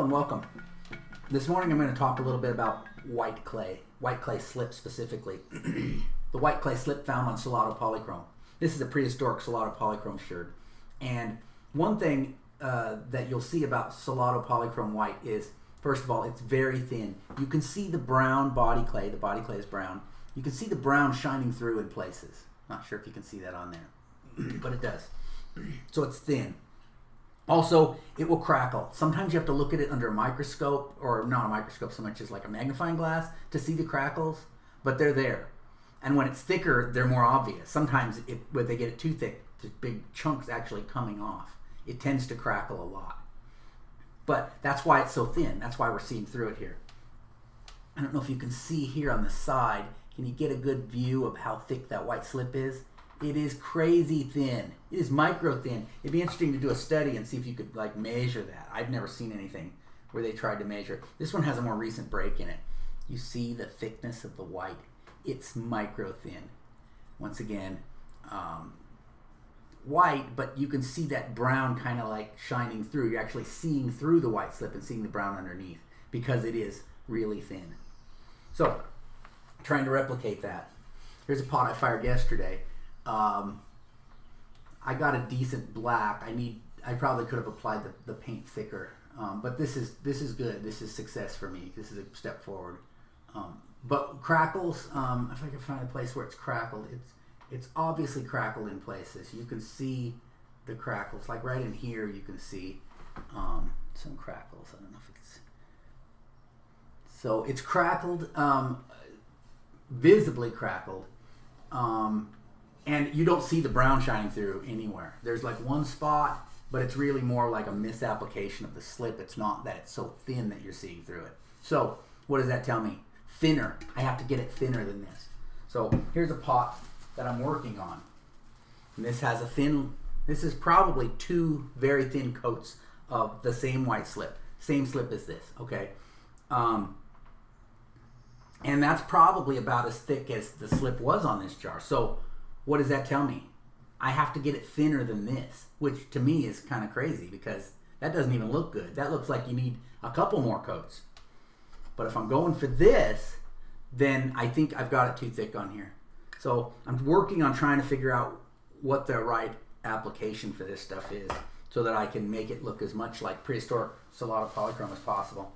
and welcome. This morning I'm going to talk a little bit about white clay slip specifically. The white clay slip found on Salado Polychrome. This is a prehistoric Salado Polychrome sherd. And one thing that you'll see about Salado Polychrome white is, first of all, it's very thin. You can see the brown body clay. The body clay is brown. You can see the brown shining through in places. Not sure if you can see that on there, but it does. So it's thin. Also, it will crackle. Sometimes you have to look at it under a microscope, or not a microscope so much as like a magnifying glass to see the crackles, but they're there. And when it's thicker, they're more obvious. Sometimes when they get it too thick, the big chunks actually coming off. It tends to crackle a lot. But that's why it's so thin. That's why we're seeing through it here. I don't know if you can see here on the side. Can you get a good view of how thick that white slip is? It is crazy thin. It is micro thin. It'd be interesting to do a study and see if you could like measure that. I've never seen anything where they tried to measure. This one has a more recent break in it. You see the thickness of the white. It's micro thin. Once again, white, but you can see that brown kind of like shining through. You're actually seeing through the white slip and seeing the brown underneath because it is really thin. So, trying to replicate that. Here's a pot I fired yesterday. I got a decent black. I probably could have applied the paint thicker, but this is good. This is success for me. This is a step forward. But crackles, if I can find a place where it's crackled, it's obviously crackled in places. You can see the crackles, like right in here. You can see some crackles. I don't know if it's so it's crackled, visibly crackled. And you don't see the brown shining through anywhere. There's like one spot, but it's really more like a misapplication of the slip. It's not that it's so thin that you're seeing through it. So what does that tell me? Thinner. I have to get it thinner than this. So here's a pot that I'm working on. And this has a thin, this is probably two very thin coats of the same white slip. Same slip as this, okay? And that's probably about as thick as the slip was on this jar. So what does that tell me? I have to get it thinner than this, which to me is kind of crazy because that doesn't even look good. That looks like you need a couple more coats. But if I'm going for this, then I think I've got it too thick on here. So I'm working on trying to figure out what the right application for this stuff is so that I can make it look as much like prehistoric Salado Polychrome as possible.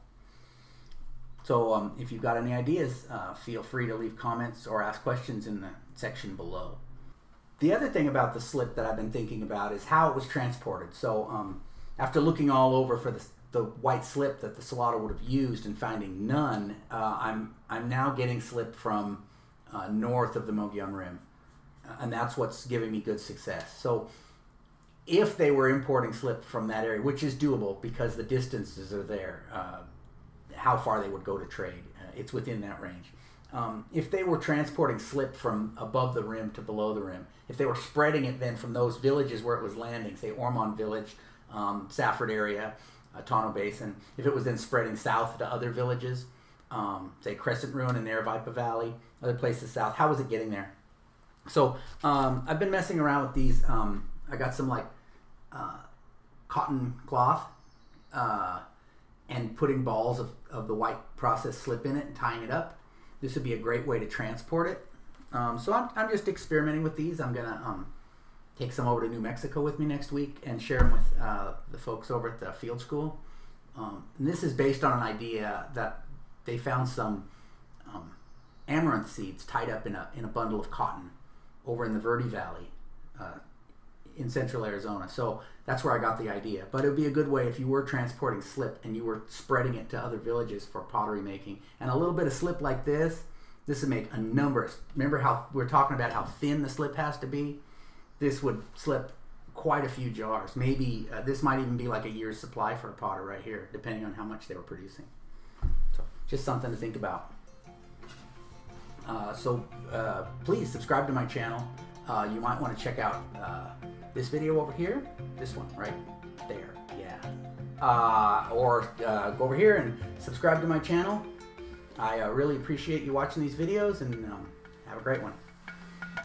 So if you've got any ideas, feel free to leave comments or ask questions in the section below. The other thing about the slip that I've been thinking about is how it was transported. So after looking all over for the white slip that the Salado would have used and finding none, I'm now getting slip from north of the Mogollon Rim. And that's what's giving me good success. So if they were importing slip from that area, which is doable because the distances are there, how far they would go to trade, it's within that range. If they were transporting slip from above the rim to below the rim, if they were spreading it then from those villages where it was landing, say Ormond Village, Safford area, Tonto Basin, if it was then spreading south to other villages, say Crescent Ruin in there, Vipa Valley, other places south, how was it getting there? So I've been messing around with these. I got some like cotton cloth and putting balls of the white processed slip in it and tying it up. This would be a great way to transport it. So I'm just experimenting with these. I'm gonna take some over to New Mexico with me next week and share them with the folks over at the field school. And this is based on an idea that they found some amaranth seeds tied up in a bundle of cotton over in the Verde Valley in central Arizona. So that's where I got the idea. But it would be a good way if you were transporting slip and you were spreading it to other villages for pottery making. And a little bit of slip like this would make a number. Remember how we're talking about how thin the slip has to be? This would slip quite a few jars. Maybe this might even be like a year's supply for a potter right here, depending on how much they were producing. So just something to think about. Please subscribe to my channel. You might want to check out this video over here, this one right there, yeah. Or go over here and subscribe to my channel. I really appreciate you watching these videos, and have a great one.